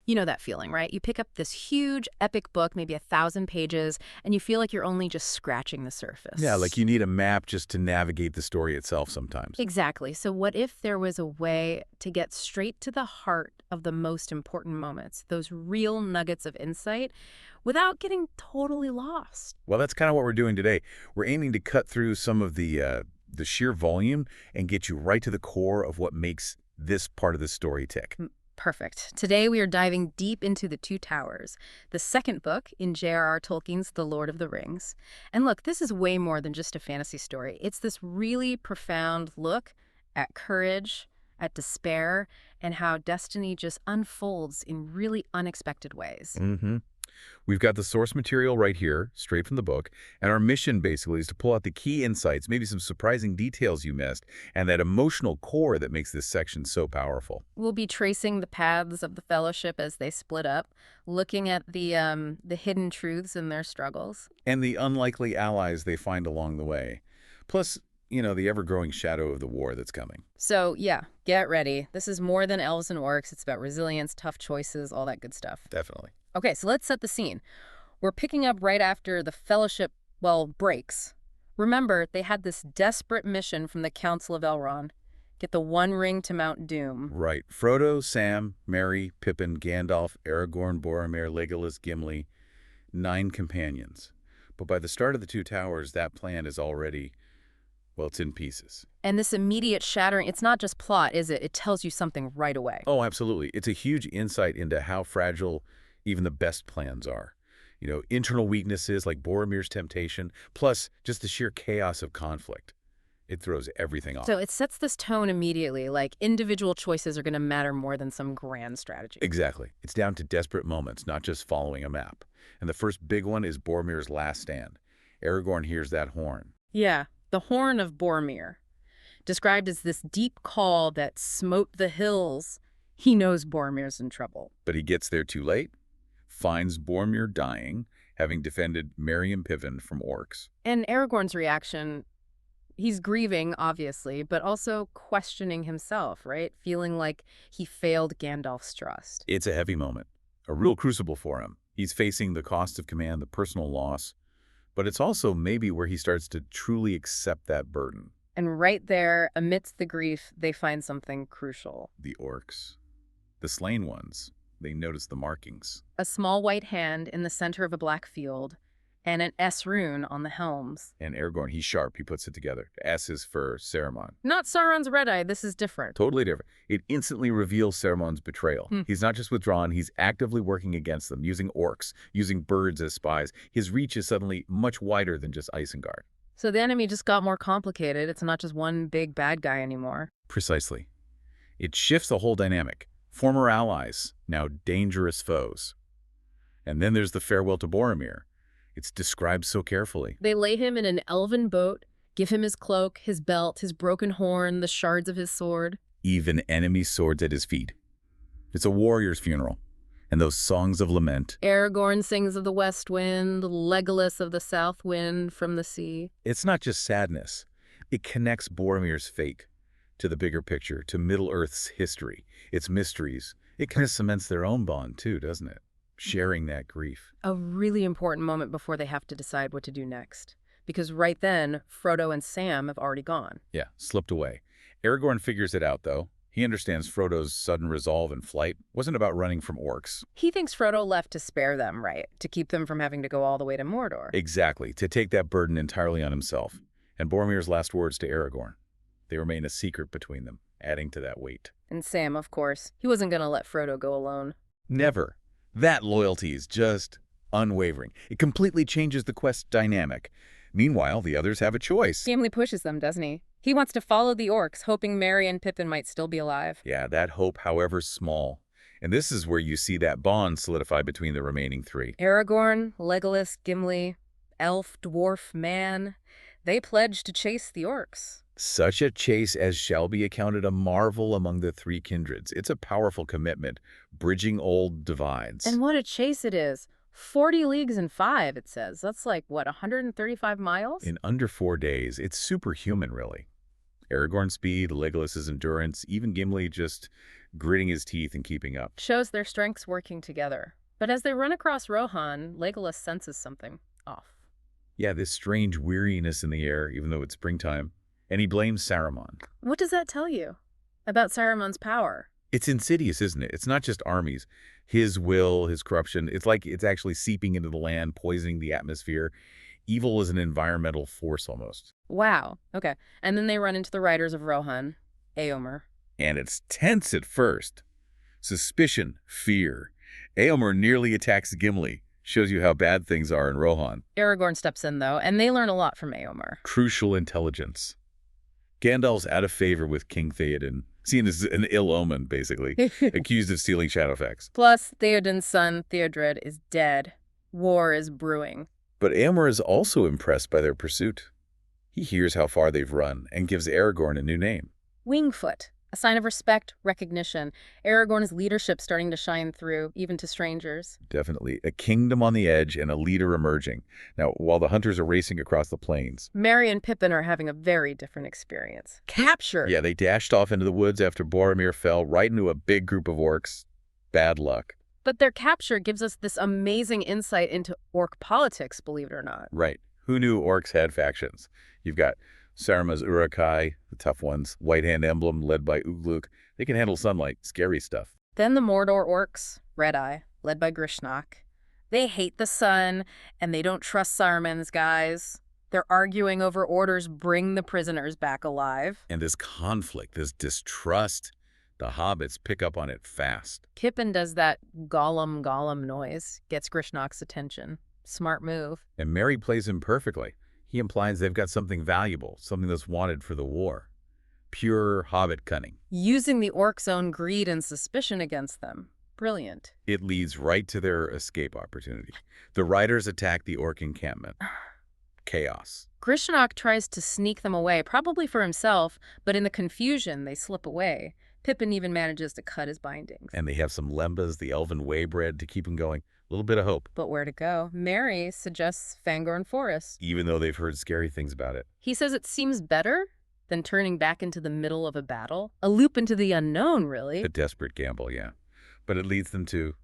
You know that feeling, right? You pick up this huge, epic book, maybe 1,000 pages, and you feel like you're only just scratching the surface. Yeah, like you need a map just to navigate the story itself sometimes. Exactly. So what if there was a way to get straight to the heart of the most important moments, those real nuggets of insight, without getting totally lost? Well, that's kind of what we're doing today. We're aiming to cut through some of the sheer volume and get you right to the core of what makes this part of the story tick. Perfect. Today we are diving deep into The Two Towers, the second book in J.R.R. Tolkien's The Lord of the Rings. And look, this is way more than just a fantasy story. It's this really profound look at courage, at despair, and how destiny just unfolds in really unexpected ways. We've got the source material right here, straight from the book, and our mission basically is to pull out the key insights, maybe some surprising details you missed, and that emotional core that makes this section so powerful. We'll be tracing the paths of the Fellowship as they split up, looking at the hidden truths in their struggles. And the unlikely allies they find along the way. Plus, you know, the ever-growing shadow of the war that's coming. So, yeah, get ready. This is more than elves and orcs. It's about resilience, tough choices, all that good stuff. Definitely. Okay, so let's set the scene. We're picking up right after the Fellowship, well, breaks. Remember, they had this desperate mission from the Council of Elrond. Get the One Ring to Mount Doom. Right. Frodo, Sam, Merry, Pippin, Gandalf, Aragorn, Boromir, Legolas, Gimli. 9 companions. But by the start of the Two Towers, that plan is already, well, it's in pieces. And this immediate shattering, it's not just plot, is it? It tells you something right away. Oh, absolutely. It's a huge insight into how fragile even the best plans are. You know, internal weaknesses like Boromir's temptation, plus just the sheer chaos of conflict. It throws everything off. So it sets this tone immediately, like individual choices are going to matter more than some grand strategy. Exactly. It's down to desperate moments, not just following a map. And the first big one is Boromir's last stand. Aragorn hears that horn. Yeah, the Horn of Boromir. Described as this deep call that smote the hills. He knows Boromir's in trouble. But he gets there too late, finds Boromir dying, having defended Merry and Pippin from orcs. And Aragorn's reaction, he's grieving, obviously, but also questioning himself, right? Feeling like he failed Gandalf's trust. It's a heavy moment, a real crucible for him. He's facing the cost of command, the personal loss, but it's also maybe where he starts to truly accept that burden. And right there, amidst the grief, they find something crucial. The orcs, the slain ones, they notice the markings. A small white hand in the center of a black field, and an S rune on the helms. And Aragorn, he's sharp. He puts it together. S is for Saruman. Not Sauron's red eye. This is different. Totally different. It instantly reveals Saruman's betrayal. He's not just withdrawn. He's actively working against them, using orcs, using birds as spies. His reach is suddenly much wider than just Isengard. So the enemy just got more complicated. It's not just one big bad guy anymore. Precisely. It shifts the whole dynamic. Former allies, now dangerous foes. And then there's the farewell to Boromir. It's described so carefully. They lay him in an elven boat, give him his cloak, his belt, his broken horn, the shards of his sword. Even enemy swords at his feet. It's a warrior's funeral. And those songs of lament. Aragorn sings of the west wind, Legolas of the south wind from the sea. It's not just sadness. It connects Boromir's fate to the bigger picture, to Middle-earth's history, its mysteries. It kind of cements their own bond too, doesn't it? Sharing that grief. A really important moment before they have to decide what to do next. Because right then, Frodo and Sam have already gone. Yeah, slipped away. Aragorn figures it out, though. He understands Frodo's sudden resolve and flight wasn't about running from orcs. He thinks Frodo left to spare them, right? To keep them from having to go all the way to Mordor. Exactly, to take that burden entirely on himself. And Boromir's last words to Aragorn. They remain a secret between them, adding to that weight. And Sam, of course. He wasn't going to let Frodo go alone. Never. That loyalty is just unwavering. It completely changes the quest dynamic. Meanwhile, the others have a choice. Gimli pushes them, doesn't he? He wants to follow the orcs, hoping Merry and Pippin might still be alive. Yeah, that hope, however small. And this is where you see that bond solidify between the remaining 3. Aragorn, Legolas, Gimli, elf, dwarf, man, they pledge to chase the orcs. Such a chase as shall be accounted a marvel among the 3 kindreds. It's a powerful commitment, bridging old divides. And what a chase it is. 40 leagues in 5, it says. That's like, what, 135 miles? In under 4 days, it's superhuman, really. Aragorn's speed, Legolas's endurance, even Gimli just gritting his teeth and keeping up. Shows their strengths working together. But as they run across Rohan, Legolas senses something off. Yeah, this strange weariness in the air, even though it's springtime. And he blames Saruman. What does that tell you about Saruman's power? It's insidious, isn't it? It's not just armies. His will, his corruption, it's like it's actually seeping into the land, poisoning the atmosphere. Evil is an environmental force almost. Wow. Okay. And then they run into the riders of Rohan, Éomer. And it's tense at first. Suspicion, fear. Éomer nearly attacks Gimli. Shows you how bad things are in Rohan. Aragorn steps in, though, and they learn a lot from Éomer. Crucial intelligence. Gandalf's out of favor with King Theoden, seen as an ill omen, basically, accused of stealing Shadowfax. Plus, Theoden's son, Theodred, is dead. War is brewing. But Éomer is also impressed by their pursuit. He hears how far they've run and gives Aragorn a new name. Wingfoot, a sign of respect, recognition. Aragorn's leadership starting to shine through, even to strangers. Definitely. A kingdom on the edge and a leader emerging. Now, while the hunters are racing across the plains. Merry and Pippin are having a very different experience. Captured! Yeah, they dashed off into the woods after Boromir fell right into a big group of orcs. Bad luck. But their capture gives us this amazing insight into orc politics, believe it or not. Right. Who knew orcs had factions? You've got Saruman's Uruk-hai, the tough ones, White Hand Emblem led by Ugluk. They can handle sunlight, scary stuff. Then the Mordor orcs, Red Eye, led by Grishnach. They hate the sun, and they don't trust Saruman's guys. They're arguing over orders bring the prisoners back alive. And this conflict, this distrust, the hobbits pick up on it fast. Pippin does that Gollum noise, gets Grishnach's attention. Smart move. And Merry plays him perfectly. He implies they've got something valuable, something that's wanted for the war. Pure hobbit cunning. Using the orcs' own greed and suspicion against them. Brilliant. It leads right to their escape opportunity. The riders attack the orc encampment. Chaos. Grishnach tries to sneak them away, probably for himself, but in the confusion, they slip away. Pippin even manages to cut his bindings. And they have some lembas, the elven way bread, to keep them going. A little bit of hope. But where to go? Merry suggests Fangorn Forest. Even though they've heard scary things about it. He says it seems better than turning back into the middle of a battle. A loop into the unknown, really. A desperate gamble, yeah. But it leads them to,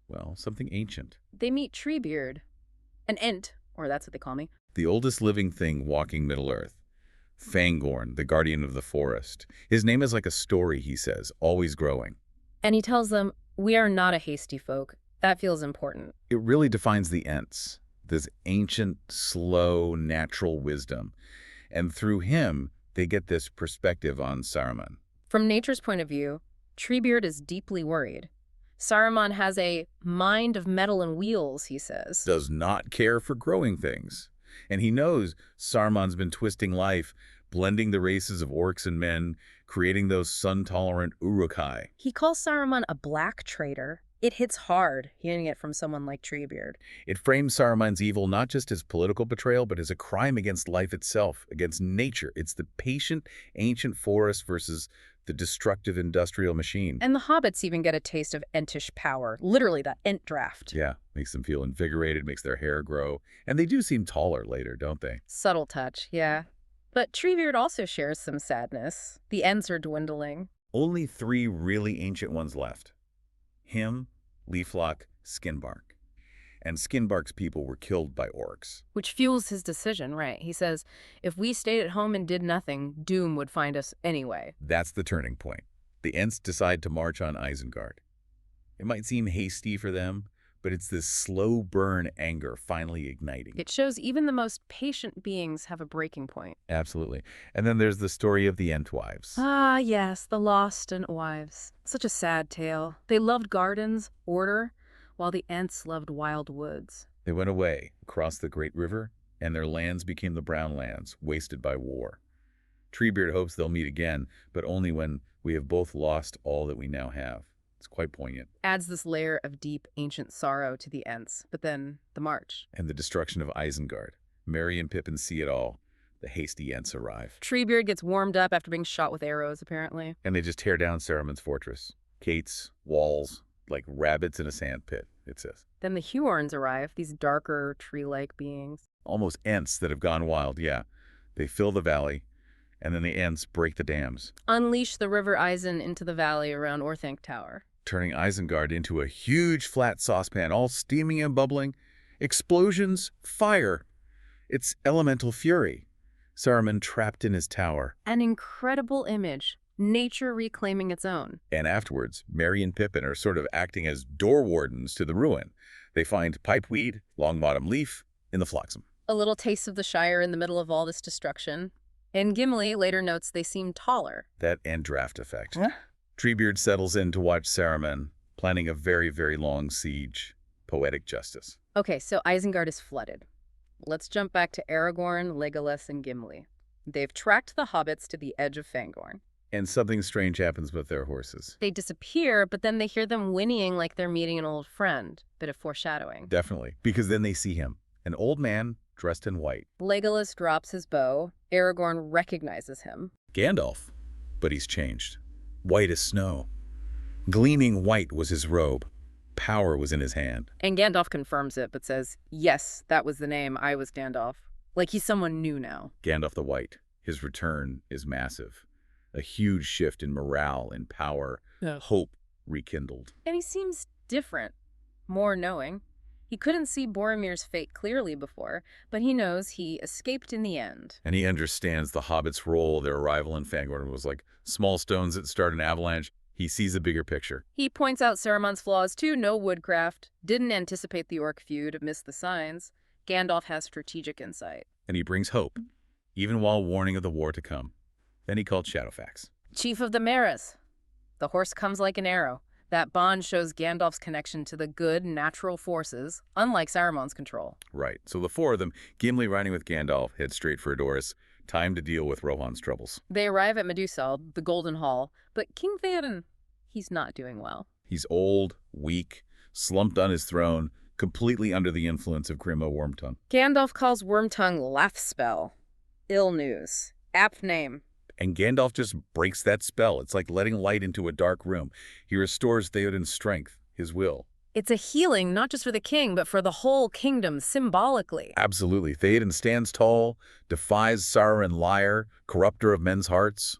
well, something ancient. They meet Treebeard. An Ent, or that's what they call me. The oldest living thing walking Middle-earth. Fangorn, the guardian of the forest. His name is like a story, he says, always growing. And he tells them, we are not a hasty folk. That feels important. It really defines the Ents, this ancient, slow, natural wisdom. And through him, they get this perspective on Saruman. From nature's point of view, Treebeard is deeply worried. Saruman has a mind of metal and wheels, he says. Does not care for growing things. And he knows Saruman's been twisting life, blending the races of orcs and men, creating those sun-tolerant Uruk-hai. He calls Saruman a black traitor. It hits hard, hearing it from someone like Treebeard. It frames Saruman's evil not just as political betrayal, but as a crime against life itself, against nature. It's the patient, ancient forest versus the destructive industrial machine. And the hobbits even get a taste of Entish power, literally that Ent draft. Yeah, makes them feel invigorated, makes their hair grow. And they do seem taller later, don't they? Subtle touch, yeah. But Treebeard also shares some sadness. The Ents are dwindling. Only 3 really ancient ones left. Him, Leaflock, Skinbark. And Skinbark's people were killed by orcs. Which fuels his decision, right? He says, if we stayed at home and did nothing, doom would find us anyway. That's the turning point. The Ents decide to march on Isengard. It might seem hasty for them, but it's this slow burn anger finally igniting. It shows even the most patient beings have a breaking point. Absolutely. And then there's the story of the Entwives. Ah, yes, the lost Entwives. Such a sad tale. They loved gardens, order, while the Ents loved wild woods. They went away, across the great river, and their lands became the Brown Lands, wasted by war. Treebeard hopes they'll meet again, but only when we have both lost all that we now have. It's quite poignant. Adds this layer of deep, ancient sorrow to the Ents. But then, the march. And the destruction of Isengard. Merry and Pippin see it all. The hasty Ents arrive. Treebeard gets warmed up after being shot with arrows, apparently. And they just tear down Saruman's fortress. Gates, walls, like rabbits in a sand pit, it says. Then the Huorns arrive, these darker, tree-like beings. Almost Ents that have gone wild, yeah. They fill the valley, And then the Ents break the dams, Unleash the River Isen into the valley around Orthanc Tower. turning Isengard into a huge flat saucepan, all steaming and bubbling. Explosions, fire. It's elemental fury. Saruman trapped in his tower. An incredible image. Nature reclaiming its own. And afterwards, Merry and Pippin are sort of acting as door wardens to the ruin. They find pipeweed, long-bottom leaf, in the flotsam. A little taste of the Shire in the middle of all this destruction. And Gimli later notes they seem taller. That and draft effect. Huh? Treebeard settles in to watch Saruman, planning a very, very long siege. Poetic justice. Okay, so Isengard is flooded. Let's jump back to Aragorn, Legolas, and Gimli. They've tracked the hobbits to the edge of Fangorn. And something strange happens with their horses. They disappear, but then they hear them whinnying like they're meeting an old friend. Bit of foreshadowing. Definitely. Because then they see him. An old man dressed in white. Legolas drops his bow. Aragorn recognizes him. Gandalf. But he's changed. White as snow. Gleaming white was his robe. Power was in his hand. And Gandalf confirms it, but says, yes, that was the name. I was Gandalf. Like he's someone new now. Gandalf the White. His return is massive. A huge shift in morale and power. Hope rekindled. And he seems different. More knowing. He couldn't see Boromir's fate clearly before, but he knows he escaped in the end. And he understands the hobbits' role. Their arrival in Fangorn was like small stones that start an avalanche. He sees a bigger picture. He points out Saruman's flaws too. No woodcraft. Didn't anticipate the orc feud. Missed the signs. Gandalf has strategic insight. And he brings hope, even while warning of the war to come. Then he called Shadowfax. Chief of the Maras. The horse comes like an arrow. That bond shows Gandalf's connection to the good, natural forces, unlike Saruman's control. Right. So the four of them, Gimli riding with Gandalf, head straight for Edoras. Time to deal with Rohan's troubles. They arrive at Medusel, the Golden Hall, but King Theoden, he's not doing well. He's old, weak, slumped on his throne, completely under the influence of Grimo Wormtongue. Gandalf calls Wormtongue laugh spell. Ill news. Apt name. And Gandalf just breaks that spell. It's like letting light into a dark room. He restores Theoden's strength, his will. It's a healing not just for the king, but for the whole kingdom, symbolically. Absolutely. Theoden stands tall, defies Sauron Liar, corrupter of men's hearts.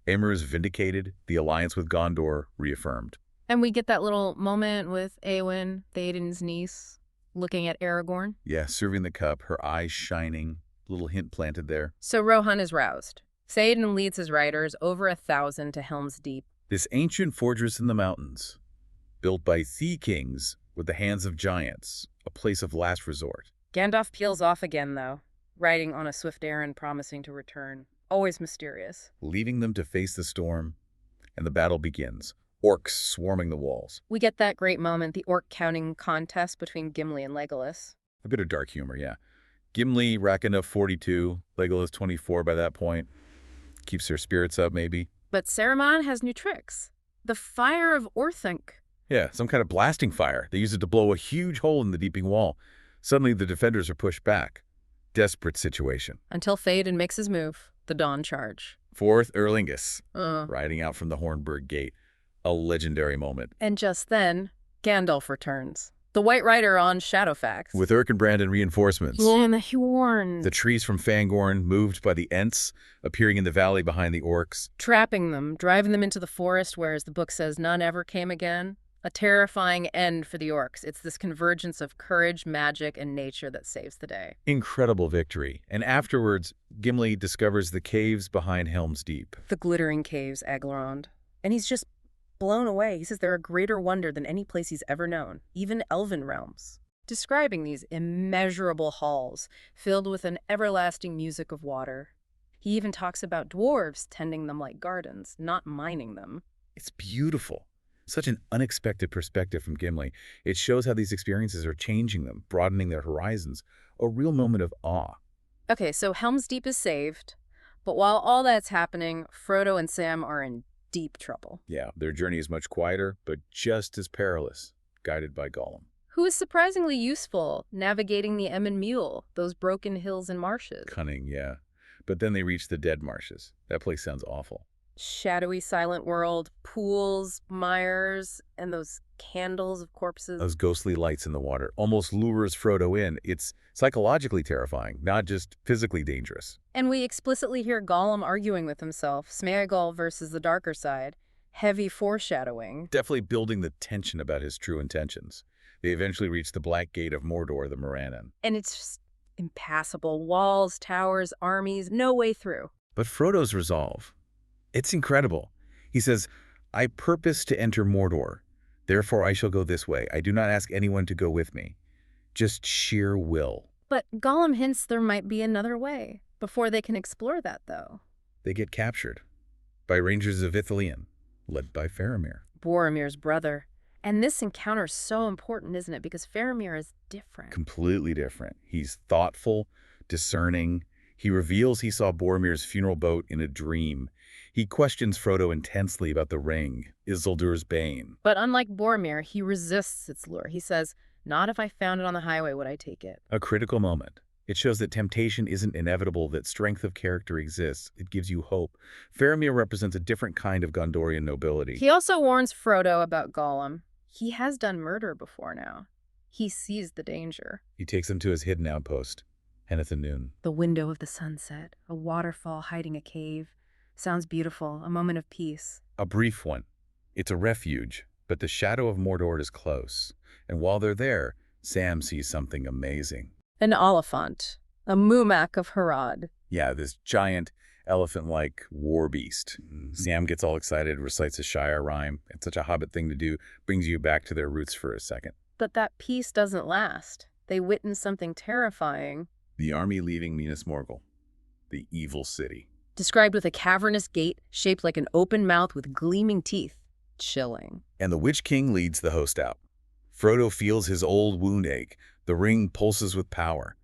Éomer is vindicated, the alliance with Gondor reaffirmed. And we get that little moment with Éowyn, Theoden's niece, looking at Aragorn. Yeah, serving the cup, her eyes shining, little hint planted there. So Rohan is roused. Theoden leads his riders over 1,000 to Helm's Deep. This ancient fortress in the mountains, built by Sea Kings with the hands of giants, a place of last resort. Gandalf peels off again, though, riding on a swift errand promising to return. Always mysterious. Leaving them to face the storm, and the battle begins. Orcs swarming the walls. We get that great moment, the orc counting contest between Gimli and Legolas. A bit of dark humor, yeah. Gimli racking up 42, Legolas 24 by that point. Keeps their spirits up, maybe. But Saruman has new tricks. The fire of Orthanc. Yeah, some kind of blasting fire. They use it to blow a huge hole in the deeping wall. Suddenly, the defenders are pushed back. Desperate situation. Until Theoden makes his move, the Dawn Charge. Fourth Erlingus, riding out from the Hornburg Gate. A legendary moment. And just then, Gandalf returns. The White Rider on Shadowfax. With Erkenbrand and reinforcements. Yeah, and the Hjorn. The trees from Fangorn, moved by the Ents, appearing in the valley behind the Orcs. Trapping them, driving them into the forest where, as the book says, none ever came again. A terrifying end for the Orcs. It's this convergence of courage, magic, and nature that saves the day. Incredible victory. And afterwards, Gimli discovers the caves behind Helm's Deep. The glittering caves, Aglarond. And he's just blown away. He says they're a greater wonder than any place he's ever known, even elven realms. Describing these immeasurable halls filled with an everlasting music of water. He even talks about dwarves tending them like gardens, not mining them. It's beautiful. Such an unexpected perspective from Gimli. It shows how these experiences are changing them, broadening their horizons. A real moment of awe. Okay, so Helm's Deep is saved, but while all that's happening, Frodo and Sam are in deep trouble. Yeah, their journey is much quieter, but just as perilous, guided by Gollum. Who is surprisingly useful navigating the Emyn Muil, those broken hills and marshes. Cunning, yeah. But then they reach the Dead Marshes. That place sounds awful. shadowy, silent world, pools, mires, and those candles of corpses. Those ghostly lights in the water almost lures Frodo in. It's psychologically terrifying, not just physically dangerous. And we explicitly hear Gollum arguing with himself, Smeagol versus the darker side. Heavy foreshadowing. Definitely building the tension about his true intentions. They eventually reach the Black Gate of Mordor, the Morannon. And it's just impassable. Walls, towers, armies, no way through. But Frodo's resolve, it's incredible. He says, I purpose to enter Mordor. Therefore I shall go this way. I do not ask anyone to go with me. Just sheer will. But Gollum hints there might be another way. Before they can explore that, though. They get captured by rangers of Ithilien, led by Faramir. Boromir's brother. And this encounter is so important, isn't it? Because Faramir is different. Completely different. He's thoughtful, discerning. He reveals he saw Boromir's funeral boat in a dream. He questions Frodo intensely about the ring, Isildur's bane. But unlike Boromir, he resists its lure. He says, not if I found it on the highway would I take it. A critical moment. It shows that temptation isn't inevitable, that strength of character exists. It gives you hope. Faramir represents a different kind of Gondorian nobility. He also warns Frodo about Gollum. He has done murder before now. He sees the danger. He takes him to his hidden outpost, Heneth Noon. The window of the sunset, a waterfall hiding a cave. Sounds beautiful, a moment of peace. A brief one. It's a refuge, but the shadow of Mordor is close. And while they're there, Sam sees something amazing. An Oliphant, a Mumak of Harad. Yeah, this giant elephant-like war beast. Sam gets all excited, recites a Shire rhyme. It's such a Hobbit thing to do, brings you back to their roots for a second. But that peace doesn't last. They witness something terrifying. The army leaving Minas Morgul, the evil city. Described with a cavernous gate shaped like an open mouth with gleaming teeth. Chilling. And the Witch King leads the host out. Frodo feels his old wound ache. The ring pulses with power.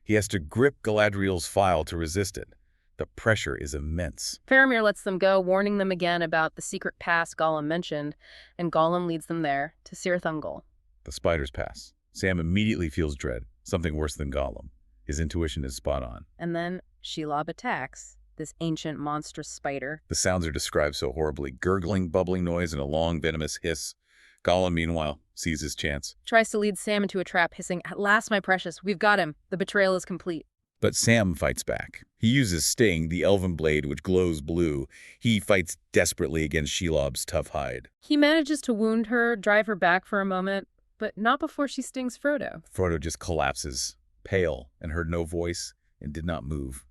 He has to grip Galadriel's file to resist it. The pressure is immense. Faramir lets them go, warning them again about the secret pass Gollum mentioned, and Gollum leads them there, to Cirith Ungol. The Spider's Pass. Sam immediately feels dread, something worse than Gollum. His intuition is spot on. And then Shelob attacks, this ancient monstrous spider. The sounds are described so horribly. Gurgling, bubbling noise, and a long, venomous hiss. Gollum, meanwhile, sees his chance. Tries to lead Sam into a trap, hissing, "At last, my precious, we've got him. The betrayal is complete." But Sam fights back. He uses Sting, the elven blade which glows blue. He fights desperately against Shelob's tough hide. He manages to wound her, drive her back for a moment, but not before she stings Frodo. Frodo just collapses, pale, and heard no voice, and did not move.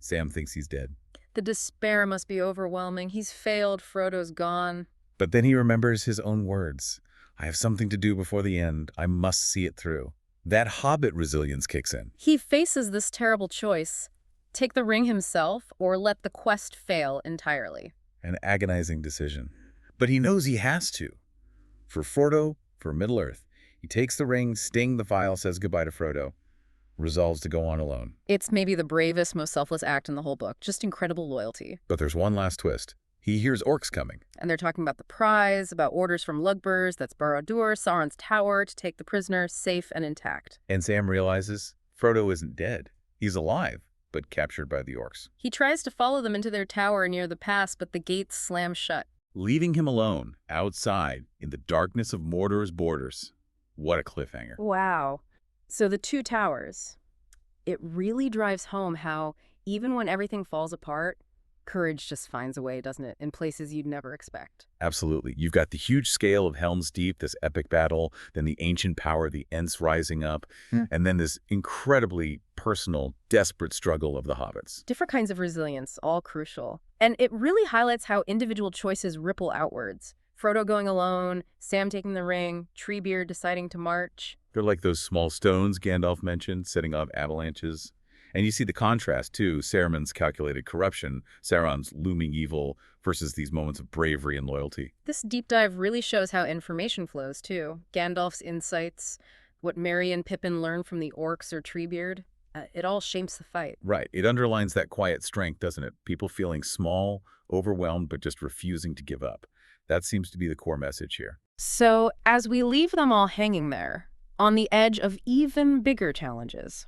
Sam thinks he's dead. The despair must be overwhelming. He's failed. Frodo's gone. But then he remembers his own words. I have something to do before the end. I must see it through. That Hobbit resilience kicks in. He faces this terrible choice. Take the ring himself or let the quest fail entirely. An agonizing decision. But he knows he has to. For Frodo, for Middle-earth. He takes the ring, Sting the file, says goodbye to Frodo. Resolves to go on alone. It's maybe the bravest, most selfless act in the whole book. Just incredible loyalty. But there's one last twist. He hears orcs coming. And they're talking about the prize, about orders from Lugburs, that's Barad-dûr, Sauron's tower, to take the prisoner safe and intact. And Sam realizes Frodo isn't dead. He's alive, but captured by the orcs. He tries to follow them into their tower near the pass, but the gates slam shut. Leaving him alone, outside, in the darkness of Mordor's borders. What a cliffhanger. Wow. So the two towers. It really drives home how, even when everything falls apart, courage just finds a way, doesn't it, in places you'd never expect. Absolutely. You've got the huge scale of Helm's Deep, this epic battle, then the ancient power, the Ents rising up, and then this incredibly personal, desperate struggle of the hobbits. Different kinds of resilience, all crucial. And it really highlights how individual choices ripple outwards. Frodo going alone, Sam taking the ring, Treebeard deciding to march. They're like those small stones Gandalf mentioned, setting off avalanches. And you see the contrast, too, Saruman's calculated corruption, Sauron's looming evil, versus these moments of bravery and loyalty. This deep dive really shows how information flows, too. Gandalf's insights, what Merry and Pippin learn from the Orcs or Treebeard, it all shapes the fight. Right. It underlines that quiet strength, doesn't it? People feeling small, overwhelmed, but just refusing to give up. That seems to be the core message here. So, as we leave them all hanging there, on the edge of even bigger challenges,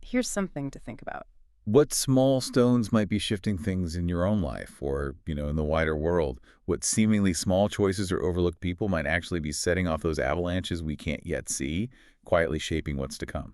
here's something to think about. What small stones might be shifting things in your own life or, in the wider world? What seemingly small choices or overlooked people might actually be setting off those avalanches we can't yet see, quietly shaping what's to come?